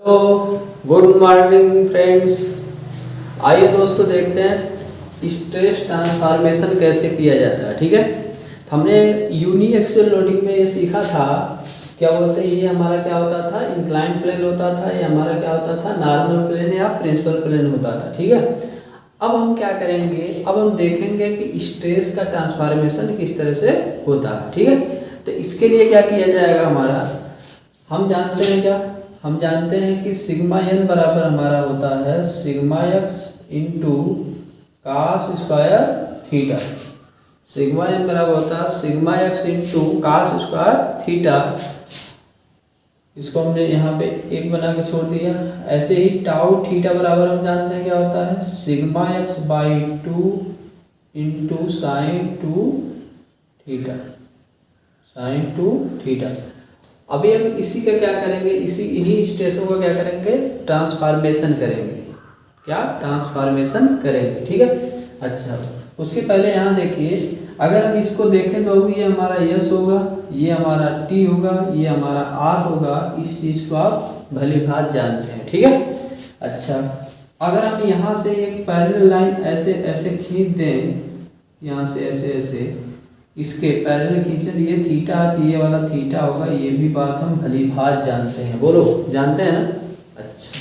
Hello, good morning friends. आइए दोस्तों देखते हैं स्ट्रेस ट्रांसफॉर्मेशन कैसे किया जाता है। ठीक है, तो हमने यूनी एक्सेल लोडिंग में ये सीखा था, क्या बोलते हैं, ये हमारा क्या होता था, इंक्लाइन प्लेन होता था, ये हमारा क्या होता था, नॉर्मल प्लेन या प्रिंसिपल प्लेन होता था। ठीक है, अब हम क्या करेंगे, अब हम देखेंगे कि स्ट्रेस का ट्रांसफॉर्मेशन किस तरह से होता है। ठीक है, तो इसके लिए क्या किया जाएगा, हमारा हम जानते हैं क्या, हम जानते हैं कि सिग्मा एन बराबर हमारा होता है sigma x into cos square theta. Sigma N बराबर होता है sigma x into cos square theta. इसको हमने यहाँ पे एक बना के छोड़ दिया। ऐसे ही टाउ थीटा बराबर हम जानते हैं क्या होता है sigma x by 2 into sine 2 theta, sine 2 theta. अभी हम इसी का क्या करेंगे, इन्हीं स्ट्रेसों का क्या करेंगे, ट्रांसफॉर्मेशन करेंगे। क्या ट्रांसफॉर्मेशन करेंगे। ठीक है, अच्छा उसके पहले यहाँ देखिए, अगर हम इसको देखें तो अभी ये हमारा यस होगा, ये हमारा टी होगा, ये हमारा आर होगा। इस चीज़ को आप भली भांति जानते हैं। ठीक है, अच्छा अगर हम यहाँ से एक पैरेलल लाइन ऐसे ऐसे खींच दें, यहाँ से ऐसे ऐसे इसके पैरेलल खींचे तो ये थीटा, ये वाला थीटा होगा। ये भी बात हम भली भांति जानते हैं। बोलो, जानते हैं ना। अच्छा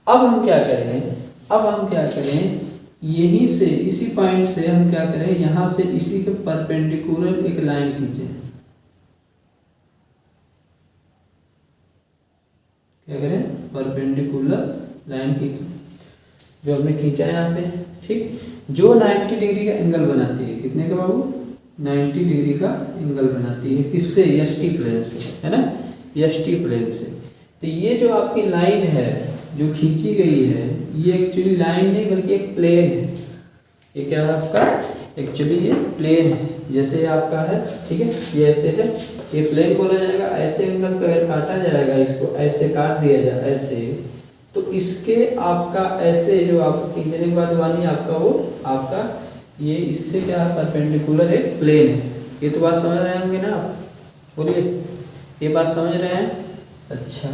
अब हम क्या करें, अब हम क्या करें, यहीं से इसी पॉइंट से हम क्या करें, यहाँ से इसी के परपेंडिकुलर एक लाइन खींचें। क्या करें, परपेंडिकुलर लाइन खींचें जो हमने खींचा है यहाँ पे। ठीक, जो 90 डिग्री का एंगल बनाती है। कितने का बाबू, 90 डिग्री का एंगल बनाती है। किससे, एस टी प्लेन से, है ना, एस टी प्लेन से। तो ये जो आपकी लाइन है जो खींची गई है, ये एक्चुअली लाइन नहीं बल्कि एक प्लेन है। ये क्या है आपका, एक्चुअली ये प्लेन है, जैसे आपका है। ठीक है, ये ऐसे है, ये प्लेन बोला जाएगा। ऐसे एंगल पर अगर काटा जाएगा, इसको ऐसे काट दिया जाए ऐसे, तो इसके आपका ऐसे जो आपका खींचने के बाद वाली आपका वो आपका ये इससे क्या परपेंडिकुलर एक प्लेन है। ये तो बात समझ रहे होंगे ना आप, बोलिए, ये बात समझ रहे हैं। अच्छा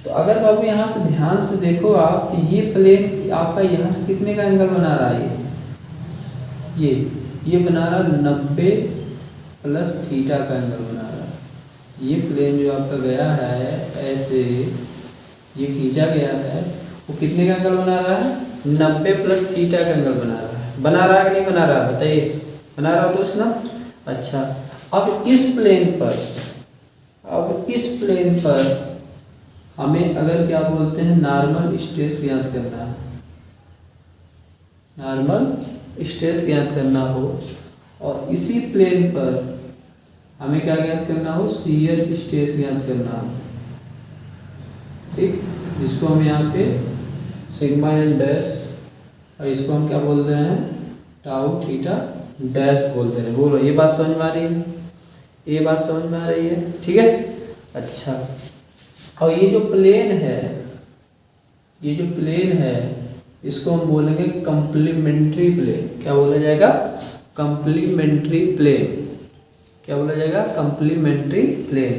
तो अगर बाबू यहाँ से ध्यान से देखो आप, तो ये प्लेन आपका यहाँ से कितने का एंगल बना रहा है, ये बना रहा 90 प्लस थीटा का एंगल बना रहा है। ये प्लेन जो आपका गया है ऐसे, ये खींचा गया है, वो कितने का एंगल बना रहा है, 90 प्लस थीटा का एंगल बना रहा है। बना रहा है कि नहीं बना रहा, बताइए, बना रहा हो दोस्त ना। अच्छा अब इस प्लेन पर, अब इस प्लेन पर हमें अगर क्या बोलते हैं, नॉर्मल स्ट्रेस ज्ञात करना है, नॉर्मल स्ट्रेस ज्ञात करना हो, और इसी प्लेन पर हमें क्या ज्ञात करना हो, शियर स्ट्रेस ज्ञात करना हो। ठीक, जिसको हम यहाँ पे सिग्मा एन डैश, और इसको हम क्या बोलते हैं, टाउ थीटा डैश बोलते हैं। बोलो, ये बात समझ में आ रही है, ये बात समझ में आ रही है। ठीक है, अच्छा और ये जो प्लेन है, ये जो प्लेन है, इसको हम बोलेंगे कंप्लीमेंट्री प्लेन। क्या बोला जाएगा, कंप्लीमेंट्री प्लेन। क्या बोला जाएगा, कंप्लीमेंट्री प्लेन।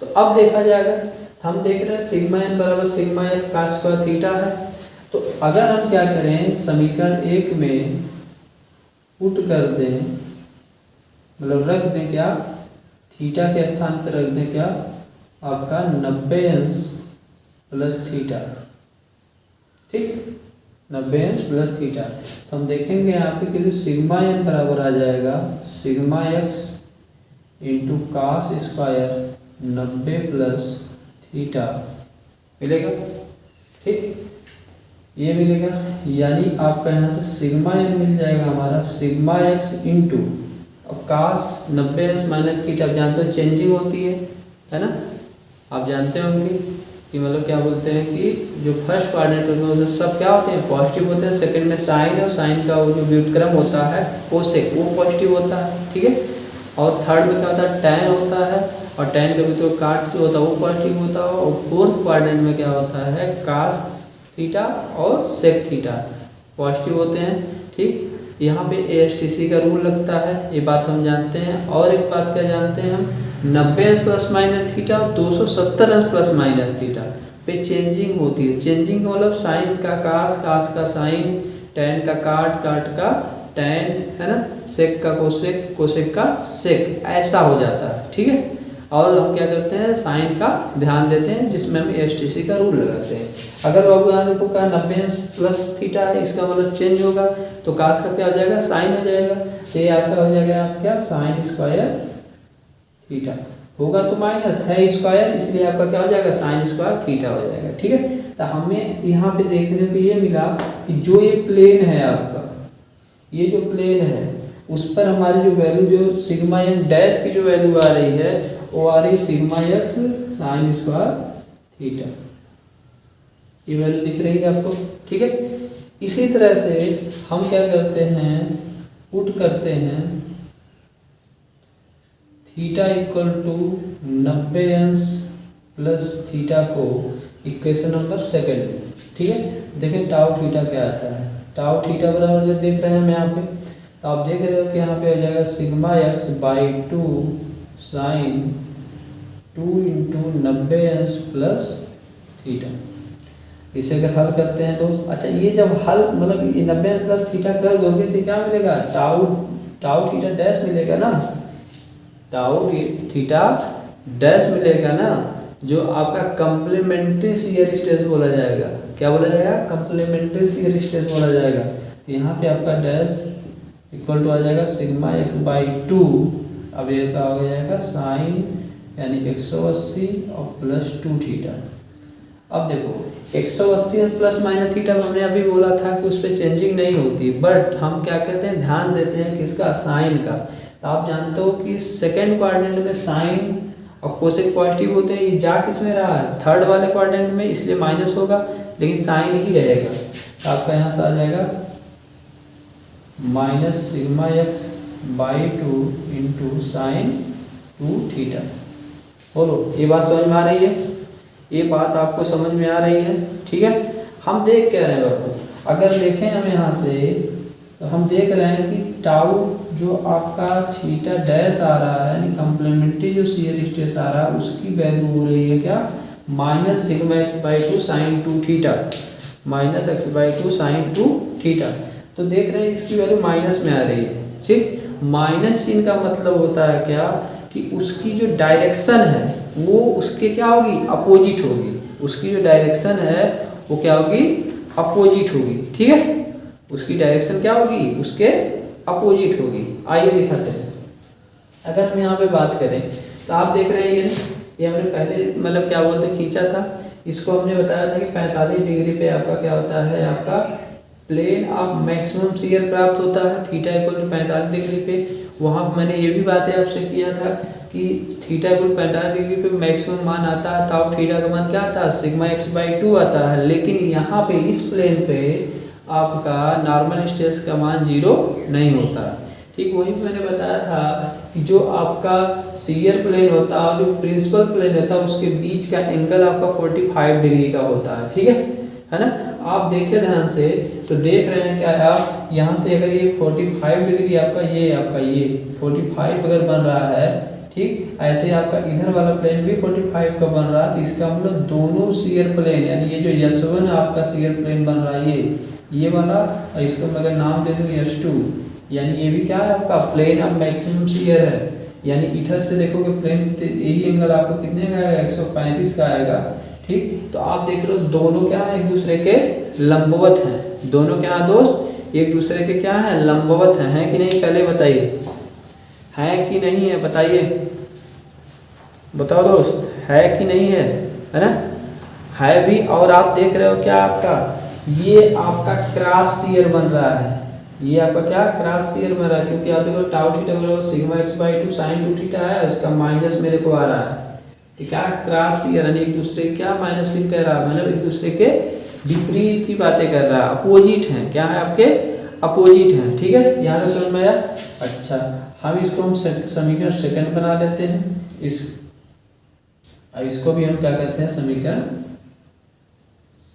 तो अब देखा जाएगा, हम देख रहे हैं सिग्मा एन बराबर sigma x cos square theta है। तो अगर हम क्या करें, समीकरण 1 में पुट कर दें, मतलब रख दें क्या, थीटा के स्थान पर रख दें क्या, आपका 90 अंश प्लस थीटा। ठीक, 90 अंश प्लस थीटा। तो हम देखेंगे यहाँ पे कि सिग्मा एन बराबर आ जाएगा sigma x into cos square 90 plus theta मिलेगा। ठीक, ये मिलेगा, यानी आपका यहाँ से सिग्मा एन मिल जाएगा हमारा सिग्मा एक्स इंटू, अब कास 90 अंश माइनस थीटा, आप जानते हो चेंजिंग होती है ना, आप जानते होंगे कि मतलब क्या बोलते हैं कि जो फर्स्ट क्वाड्रेंट में सब क्या होते हैं, पॉजिटिव होते हैं। सेकंड में साइन है, और साइन का वो जो व्युत्क्रम होता है कोसेक, वो पॉजिटिव होता है। ठीक है, और थर्ड में क्या होता है, टैन होता है, और टैन के भी काट जो होता है वो पॉजिटिव होता है। और फोर्थ क्वाड्रेंट में क्या होता है, कास थीटा और सेक थीटा पॉजिटिव होते हैं। ठीक, यहाँ पे ASTC का रूल लगता है, ये बात हम जानते हैं। और एक बात क्या जानते हैं हम, 90 अंश प्लस माइनस थीटा और 270 अंश प्लस माइनस थीटा पे चेंजिंग होती है। चेंजिंग का मतलब साइन का कास, कास का साइन, टैन का काट, काट का टैन, है ना, सेक का कोसेक, कोसेक का सेक, ऐसा हो जाता है। ठीक है, और हम क्या करते हैं, साइन का ध्यान देते हैं, जिसमें हम एसटीसी का रूल लगाते हैं। अगर बाबू यहाँ देखो का 90 प्लस थीटा है, इसका मतलब चेंज होगा, तो कास का क्या हो जाएगा, साइन हो जाएगा। तो ये आपका हो जाएगा क्या, साइन स्क्वायर थीटा होगा, तो माइनस है स्क्वायर, इसलिए आपका क्या हो जाएगा, साइन स्क्वायर थीटा हो जाएगा। ठीक है, तो हमें यहाँ पे देखने को ये मिला कि जो ये प्लेन है आपका, ये जो प्लेन है उस पर हमारी जो वैल्यू, जो सिग्मा एम डैश की जो वैल्यू आ रही है, वो आ रही sigma x sign square theta, ये वैल्यू दिख रही है आपको। ठीक है, इसी तरह से हम क्या करते हैं, पुट करते हैं थीटा इक्वल टू 90 अंश प्लस थीटा को इक्वेशन नंबर सेकेंड में। ठीक है, देखें टाउ थीटा क्या आता है, टाउ थीटा बराबर जब देख रहे हैं हम यहाँ पे, तो आप देख रहे हो कि यहाँ पे हो जाएगा sigma x by 2 sine 2 into 90 अंश प्लस थीटा। इसे अगर हल करते हैं दोस्त, अच्छा ये जब हल मतलब ये 90 अंश प्लस थीटा कर दोगे तो क्या मिलेगा, टाउ थीटा डैश मिलेगा ना, टाउ थीटा डैश मिलेगा ना, जो आपका कंप्लीमेंट्री शियर स्ट्रेस बोला जाएगा। क्या बोला जाएगा, कंप्लीमेंट्री शियर स्ट्रेस बोला जाएगा। तो यहाँ पे आपका डैश इक्वल टू आ जाएगा सिग्मा एक्स बाई 2, अब ये क्या हो जाएगा साइन यानी 180 और प्लस 2 थीटा। अब देखो 180 प्लस माइनस थीटा हमने अभी बोला था कि उस पर चेंजिंग नहीं होती, बट हम क्या कहते हैं, ध्यान देते हैं किसका, साइन का। तो आप जानते हो कि सेकेंड क्वाड्रेंट में साइन और कोसेक पॉजिटिव होते हैं, ये जा किस में रहा है, थर्ड वाले क्वाड्रेंट में, इसलिए माइनस होगा, लेकिन साइन ही रहेगा। तो आपका यहाँ से आ जाएगा minus sigma x by 2 into sine 2 theta. बोलो ये बात समझ में आ रही है, ये बात आपको समझ में आ रही है। ठीक है, हम देख क्या रहे हैं बाबू, अगर देखें हम यहाँ से, तो हम देख रहे हैं कि टाउ जो आपका थीटा डैश आ रहा है, यानी कंप्लीमेंट्री जो शियर स्ट्रेस आ रहा है, उसकी वैल्यू हो रही है क्या, minus sigma x by 2 sine 2 theta, minus x by 2 sine 2 theta. तो देख रहे हैं इसकी वैल्यू माइनस में आ रही है। ठीक, माइनस चिन्ह का मतलब होता है क्या, कि उसकी जो डायरेक्शन है वो उसके क्या होगी, अपोजिट होगी, उसकी जो डायरेक्शन है वो क्या होगी, अपोजिट होगी। ठीक है, उसकी डायरेक्शन क्या होगी, उसके अपोजिट होगी। आइए दिखाते हैं। अगर हम यहाँ पे बात करें तो आप देख रहे हैं ये हमने पहले मतलब क्या बोलते खींचा था, इसको हमने बताया था कि 45 डिग्री पे आपका क्या होता है, आपका प्लेन ऑफ मैक्सिमम शियर प्राप्त होता है, थीटा इक्वल टू 45 डिग्री पे। वहाँ मैंने ये भी बातें आपसे किया था कि थीटा इक्वल 45 डिग्री पे मैक्सिमम मान आता है, ताऊ थीटा का मान क्या आता है, सिग्मा एक्स बाई 2 आता है। लेकिन यहाँ पे इस प्लेन पे आपका नॉर्मल स्ट्रेस का मान 0 नहीं होता। ठीक, वही मैंने बताया था कि जो आपका शियर प्लेन होता है, जो प्रिंसिपल प्लेन होता है, उसके बीच का एंगल आपका 45 डिग्री का होता है। ठीक है ना, आप देखिए ध्यान से, तो देख रहे हैं क्या आप यहाँ से, अगर ये 45 डिग्री आपका ये 45 अगर बन रहा है, ठीक, ऐसे आपका इधर वाला प्लेन भी 45 का बन रहा है, तो इसका मतलब दोनों शियर प्लेन, यानी ये जो S1 आपका शियर प्लेन बन रहा है, ये वाला, और इसको मैं अगर नाम दे दूँ S2, यानी ये भी क्या है आपका प्लेन ऑफ मैक्सिमम शियर है। यानी इधर से देखोगे प्लेन, यही एंगल आपको कितने का आएगा, 135 का आएगा। ठीक, तो आप देख रहे हो दोनों क्या है, एक दूसरे के लंबवत हैं। दोनों क्या है दोस्त, एक दूसरे के क्या है, लंबवत हैं कि नहीं, पहले बताइए, है कि नहीं है, बताइए, बताओ दोस्त, है कि नहीं है, है ना, है भी। और आप देख रहे हो क्या आपका, ये आपका क्रॉस शियर बन रहा है, ये आपका क्या क्रॉस शियर बन रहा है, क्योंकि आप देखो टाउ थीटा बराबर sigma x by 2 sine 2 theta है, उसका माइनस मेरे को आ रहा है। ठीक है, क्रॉस शियर यानी एक दूसरे क्या माइनस चिन्ह कह रहा है, मतलब एक दूसरे के विपरीत की बातें कर रहा है, अपोजिट हैं, क्या है आपके अपोजिट हैं। ठीक है, यहाँ से समझ में आया। अच्छा, हम इसको हम समीकरण सेकंड बना लेते हैं, इसको भी हम क्या कहते हैं, समीकरण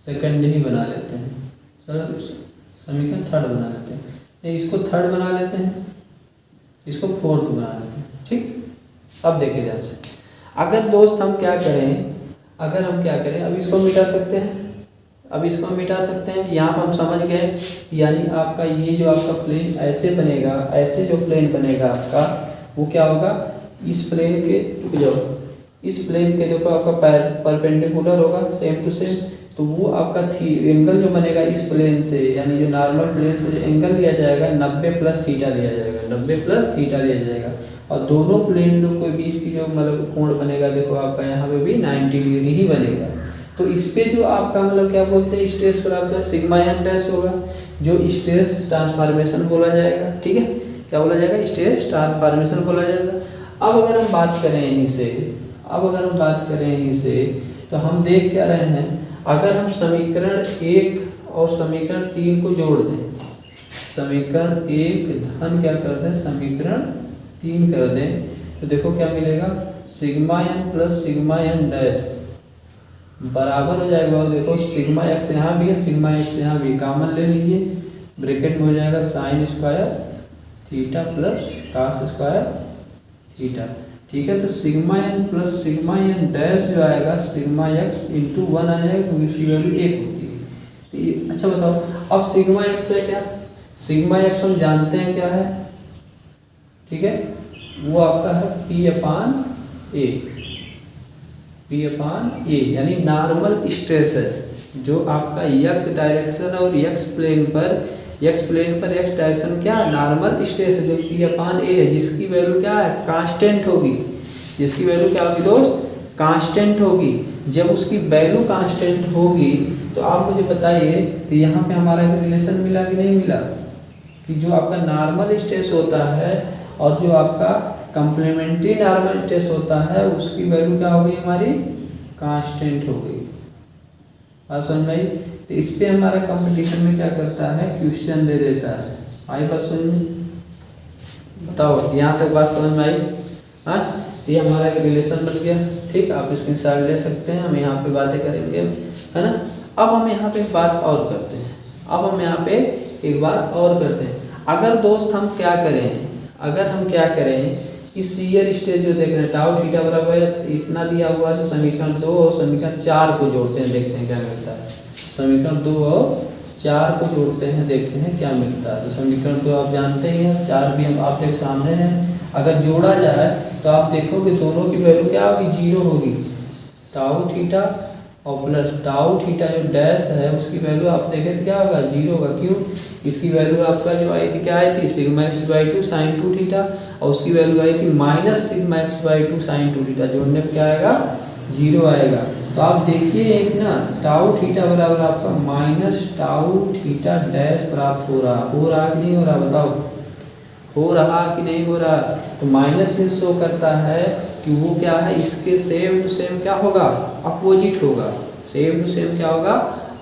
सेकंड ही बना लेते हैं, चलो समीकरण थर्ड बना लेते हैं, नहीं इसको थर्ड बना लेते हैं, इसको फोर्थ बना लेते हैं। ठीक, अब देखिए ध्यान से, अगर दोस्त हम क्या करें, अगर हम क्या करें, अब इसको मिटा सकते हैं, अब इसको मिटा सकते हैं। यहाँ पर हम समझ गए, यानी आपका ये जो आपका प्लेन ऐसे बनेगा, ऐसे जो प्लेन बनेगा आपका वो क्या होगा, इस प्लेन के, रुक जाओ, इस प्लेन के देखो आपका परपेंडिकुलर होगा सेम टू सेम, तो वो आपका एंगल जो बनेगा इस प्लेन से, यानी जो नॉर्मल प्लेन से जो एंगल लिया जाएगा 90 प्लस थीटा लिया जाएगा, 90 प्लस थीटा लिया जाएगा। और दोनों प्लेन के बीच की जो मतलब कोण बनेगा देखो आपका यहाँ पे भी 90 डिग्री ही बनेगा। तो इस पे जो आपका मतलब क्या बोलते हैं, स्ट्रेस प्राप्त है सिग्मा एन डैश होगा, जो स्ट्रेस ट्रांसफॉर्मेशन बोला जाएगा। ठीक है, क्या बोला जाएगा, स्ट्रेस ट्रांसफॉर्मेशन बोला जाएगा। अब अगर हम बात करें यहीं से, अब अगर हम बात करें यहीं से, तो हम देख क्या रहे हैं, अगर हम समीकरण 1 और समीकरण 3 को जोड़ दें, समीकरण 1 धन क्या कर दें, समीकरण 3 कर दें, तो देखो क्या मिलेगा, sigma N plus sigma N dash बराबर हो जाएगा। और देखो सिग्मा एक्स यहाँ भी है, सिग्मा एक्स यहाँ भी, कॉमन ले लीजिए, ब्रैकेट में हो जाएगा sine square theta plus cos square theta. ठीक है, तो sigma N plus sigma N dash जो आएगा सिग्मा एक्स इंटू 1 आ जाएगा, क्योंकि इसकी वैल्यू 1 होती है। तो ये अच्छा बताओ, अब सिग्मा एक्स है क्या, सिग्मा एक्स हम जानते हैं क्या है, ठीक है, वो आपका है पी अपान ए, पी अपान ए, यानी नॉर्मल स्ट्रेस है जो आपका यक्स डायरेक्शन और यक्स प्लेन पर, यक्स प्लेन पर एक्स डायरेक्शन क्या नॉर्मल स्ट्रेस है जो पी अपान ए है, जिसकी वैल्यू क्या है, कांस्टेंट होगी, जिसकी वैल्यू क्या होगी दोस्त, कांस्टेंट होगी। जब उसकी वैल्यू कांस्टेंट होगी तो आप मुझे बताइए कि यहाँ पे हमारा रिलेशन मिला कि नहीं मिला, कि जो आपका नॉर्मल स्ट्रेस होता है और जो आपका कम्प्लीमेंट्री नॉर्मल स्ट्रेस होता है उसकी वैल्यू क्या होगी, हमारी कांस्टेंट होगी। बात समझ में आई। तो इस पे हमारा कंपटीशन में क्या करता है, क्वेश्चन दे देता है। आई बात समझ में, बताओ यहाँ तक बात समझ में आई। हाँ, ये हमारा एक रिलेशन बन गया। ठीक, आप स्क्रीनशॉट ले सकते हैं, हम यहाँ पे बातें करेंगे, है ना। अब हम यहाँ पे एक बात और करते हैं, अब हम यहाँ पे एक बात और करते हैं। अगर दोस्त हम क्या करें, अगर हम क्या करें, इस शियर स्ट्रेस जो देख रहे हैं टाउ थीटा बराबर इतना दिया हुआ है, तो समीकरण 2 और समीकरण 4 को जोड़ते हैं, देखते हैं क्या मिलता है। समीकरण 2 और 4 को जोड़ते हैं, देखते हैं क्या मिलता है। तो समीकरण 2 आप जानते ही हैं, 4 भी हम आपके सामने हैं। अगर जोड़ा जाए तो आप देखोगे दोनों की वैल्यू क्या होगी, 0 होगी। टाउ थीटा और प्लस टाउ थीटा जो डैश है उसकी वैल्यू आप देखें तो क्या होगा, 0 होगा। क्यों, इसकी वैल्यू आपका जो आई थी क्या आई थी, sigma x by 2 sine 2 theta, और उसकी वैल्यू आई थी minus sigma x by 2 sine 2 theta, जोड़ने पर क्या आएगा, 0 आएगा। तो आप देखिए एक ना टाउ थीटा बराबर आपका माइनस टाउ थीटा डैश प्राप्त हो रहा कि नहीं हो रहा, बताओ, हो रहा कि नहीं हो रहा। तो माइनस से शो करता है कि वो क्या है, इसके सेम टू सेम क्या होगा, अपोजिट होगा। सेम टू सेम क्या होगा,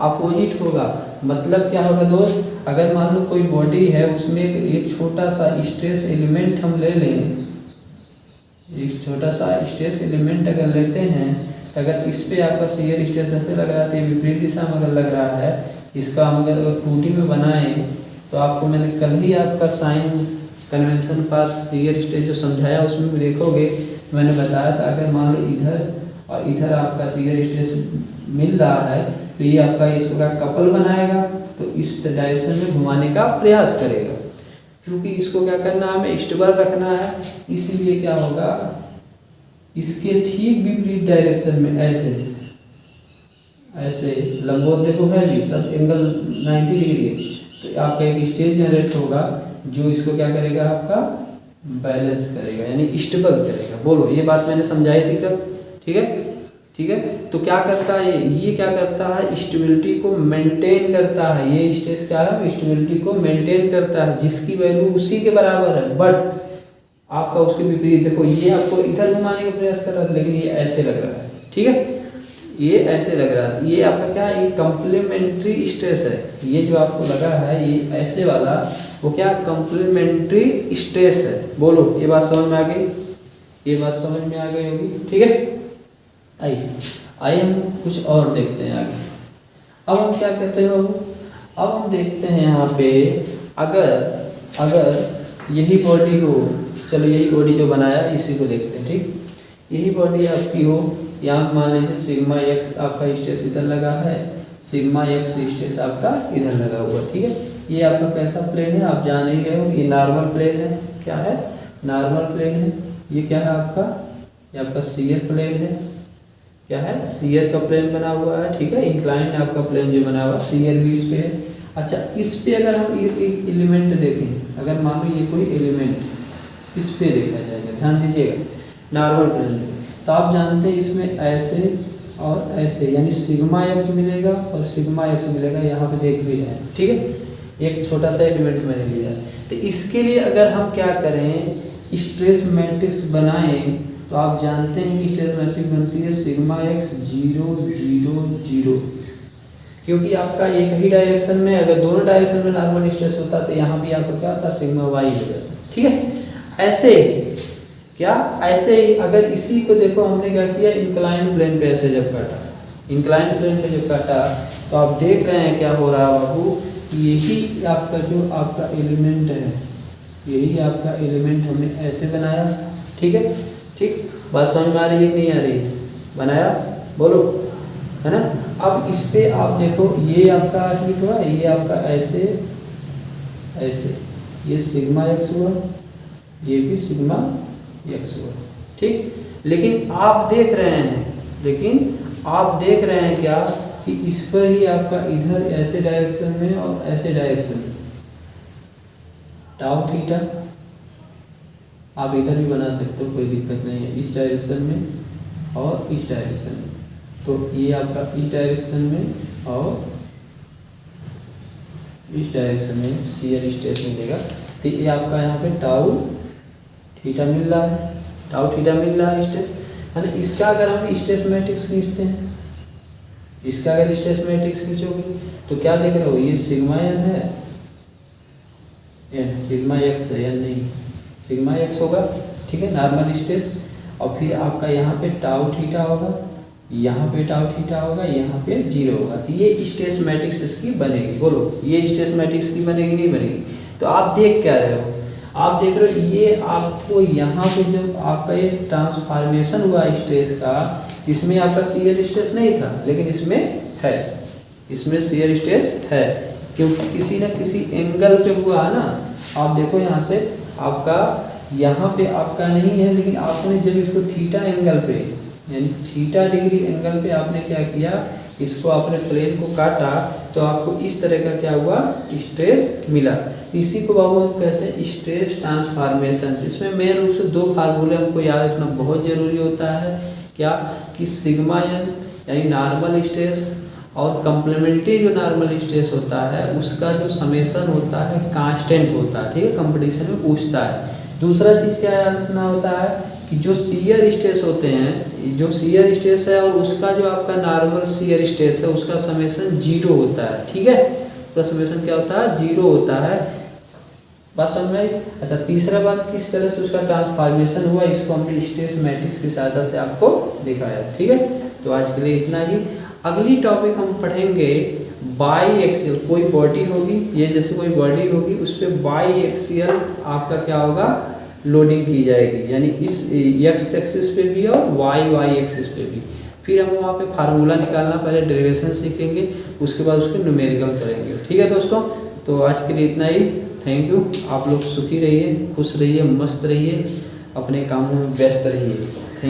अपोजिट होगा। मतलब क्या होगा दोस्त, अगर मान लो कोई बॉडी है उसमें एक छोटा सा स्ट्रेस एलिमेंट हम ले लें, एक छोटा सा स्ट्रेस एलिमेंट अगर लेते हैं, अगर इस पे आपका शियर स्ट्रेस ऐसे लग रहा है, तो विपरीत दिशा में अगर लग रहा है, इसका हम अगर 2D में बनाएं तो आपको मैंने कल ही आपका साइन कन्वेंशन पर शियर स्ट्रेस जो समझाया उसमें भी देखोगे, मैंने बताया था अगर मान लो इधर और इधर आपका शियर स्ट्रेस मिल रहा है तो ये आपका इसको का कपल बनाएगा, तो इस डायरेक्शन में घुमाने का प्रयास करेगा। क्योंकि इसको क्या करना है, हमें स्टेबल रखना है, इसीलिए क्या होगा, इसके ठीक विपरीत डायरेक्शन में ऐसे ऐसे लंबवत देखो है जी, सब एंगल 90 डिग्री है, तो आपका एक स्ट्रेस जनरेट होगा जो इसको क्या करेगा, आपका बैलेंस करेगा, यानी स्टेबल करेगा। बोलो, ये बात मैंने समझाई थी कब, ठीक है, ठीक है। तो क्या करता है ये क्या करता है, स्टेबिलिटी को मेंटेन करता है। ये स्ट्रेस क्या है, स्टेबिलिटी को मेंटेन करता है, जिसकी वैल्यू उसी के बराबर है, बट आपका उसके विपरीत देखो, ये आपको इधर घुमाने का प्रयास कर रहा था लेकिन ये ऐसे लग रहा है, ठीक है, ये ऐसे लग रहा था। ये आपका क्या है, ये कम्प्लीमेंट्री स्ट्रेस है। ये जो आपको लगा है ये ऐसे वाला, वो क्या कम्प्लीमेंट्री स्ट्रेस है। बोलो, ये बात समझ में आ गई, ये बात समझ में आ गई होगी, ठीक है। आइए हम कुछ और देखते हैं आगे। अब हम क्या कहते हैं बाबू, अब हम देखते हैं यहाँ पे, अगर यही बॉडी को, चलो यही बॉडी जो बनाया इसी को देखते हैं, ठीक। यही बॉडी आपकी हो, यहाँ मान लीजिए सिग्मा एक्स आपका स्ट्रेस इधर लगा है, सिग्मा एक्स स्ट्रेस आपका इधर लगा हुआ, ठीक है। ये आपका कैसा प्लेन है आप जान ही रहे हो, ये नॉर्मल प्लेन है। क्या है? नॉर्मल प्लेन है। ये क्या है आपका? ये आपका शियर प्लेन है। क्या है? शियर का प्लेन बना हुआ है, ठीक है। इंक्लाइन आपका प्लेन जो बना हुआ है, शियर भी इस पे है। अच्छा, इस पे अगर हम एक एलिमेंट देखें, अगर मान लो ये कोई एलिमेंट इस पे देखा जाएगा, ध्यान दीजिएगा, नॉर्मल प्लेन में, तो आप जानते हैं इसमें ऐसे और ऐसे, यानी सिग्मा एक्स मिलेगा और सिग्मा एक्स मिलेगा, यहाँ पे देख भी रहे हैं, ठीक है। एक छोटा सा एलिमेंट मैंने लिया है। तो इसके लिए अगर हम क्या करें, स्ट्रेस मैट्रिक्स बनाएं, तो आप जानते हैं कि स्ट्रेस मैट्रिक्स बनती है सिग्मा एक्स 0 0 0, क्योंकि आपका एक ही डायरेक्शन में, अगर दोनों डायरेक्शन में नॉर्मल स्ट्रेस होता तो यहाँ भी आपका क्या होता, सिग्मा वाई हो जाता, ठीक है। ऐसे क्या, ऐसे ही अगर इसी को देखो, हमने क्या किया, इंक्लाइन प्लेन पे ऐसे जब काटा, इंक्लाइन प्लेन पे जब काटा, तो आप देख रहे हैं क्या हो रहा है बाबू, यही आपका जो आपका एलिमेंट है, यही आपका एलिमेंट हमने ऐसे बनाया, ठीक है। ठीक, बात समझ में आ रही है कि नहीं आ रही है? बनाया, बोलो, है ना। अब इस पे आप देखो, ये आपका ठीक हुआ, ये आपका ऐसे ऐसे, ये सिग्मा एक्स हुआ, ये भी सिग्मा एक्स हुआ, ठीक। लेकिन आप देख रहे हैं क्या कि इस पर ही आपका इधर ऐसे डायरेक्शन में और ऐसे डायरेक्शन में टाउ थीटा, आप इधर भी बना सकते हो, कोई दिक्कत नहीं है, इस डायरेक्शन में और इस डायरेक्शन में। तो ये आपका इस डायरेक्शन में और इस डायरेक्शन में शियर स्ट्रेस मिलेगा। तो ये आपका यहाँ पे टाउ थीटा मिल रहा है, टाउ थीटा मिल रहा है स्ट्रेस, है ना। इसका अगर हम स्ट्रेस मैट्रिक्स खींचते हैं, इसका अगर स्ट्रेस मैट्रिक्स खींचोगे तो क्या देख रहे हो, ये सिग्मा एन है, एन सिग्मा एक्स है, एन नहीं, सिग्मा एक्स होगा, ठीक है, नॉर्मल स्ट्रेस। और फिर आपका यहाँ पे टाउ थीटा होगा, यहाँ पे टाउ थीटा होगा, यहाँ पे 0 होगा। तो ये स्ट्रेस मैट्रिक्स इसकी बनेगी। बोलो, ये स्ट्रेस मैट्रिक्स की बनेगी नहीं बनेगी? तो आप देख क्या रहे हो, आप देख रहे हो ये आपको यहाँ पे जब आपका ये ट्रांसफॉर्मेशन हुआ स्ट्रेस का, इसमें आपका शियर स्ट्रेस नहीं था, लेकिन इसमें है, इसमें शियर स्ट्रेस है, क्योंकि किसी न किसी एंगल पे हुआ है ना। आप देखो यहाँ से आपका, यहाँ पे आपका नहीं है, लेकिन आपने जब इसको थीटा एंगल पे, यानी थीटा डिग्री एंगल पे आपने क्या किया, इसको आपने प्लेन को काटा, तो आपको इस तरह का क्या हुआ, स्ट्रेस मिला। इसी को बाबू हम कहते हैं स्ट्रेस ट्रांसफॉर्मेशन। इसमें मेन रूप से 2 फार्मूले हमको याद रखना बहुत जरूरी होता है। क्या कि सिग्मा एन यानी नॉर्मल स्ट्रेस और कंप्लीमेंट्री जो नॉर्मल स्ट्रेस होता है उसका जो समेशन होता है कांस्टेंट होता है, ठीक है, कंपटीशन में पूछता है। दूसरा चीज़ क्या याद रखना होता है कि जो शियर स्ट्रेस होते हैं, जो शियर स्ट्रेस है और उसका जो आपका नॉर्मल शियर स्ट्रेस है उसका समेशन 0 होता है, ठीक है, उसका समेशन क्या होता है, 0 होता है। बात समझ में आई? अच्छा, तीसरा बात, किस तरह से उसका ट्रांसफॉर्मेशन हुआ, इसको हमने स्ट्रेस मैट्रिक्स की सहायता से आपको दिखाया, ठीक है। तो आज के लिए इतना ही। अगली टॉपिक हम पढ़ेंगे बाई एक्सियल, कोई बॉडी होगी, ये जैसे कोई बॉडी होगी, उस पर बाई एक्सियल आपका क्या होगा, लोडिंग की जाएगी, यानी इस एक्स एक्सिस पे भी और वाई एक्सिस पे भी। फिर हम वहाँ पे फार्मूला निकालना, पहले डेरिवेशन सीखेंगे, उसके बाद उसके न्यूमेरिकल करेंगे, ठीक है दोस्तों। तो आज के लिए इतना ही, थैंक यू। आप लोग सुखी रहिए, खुश रहिए, मस्त रहिए, अपने कामों में व्यस्त रहिए।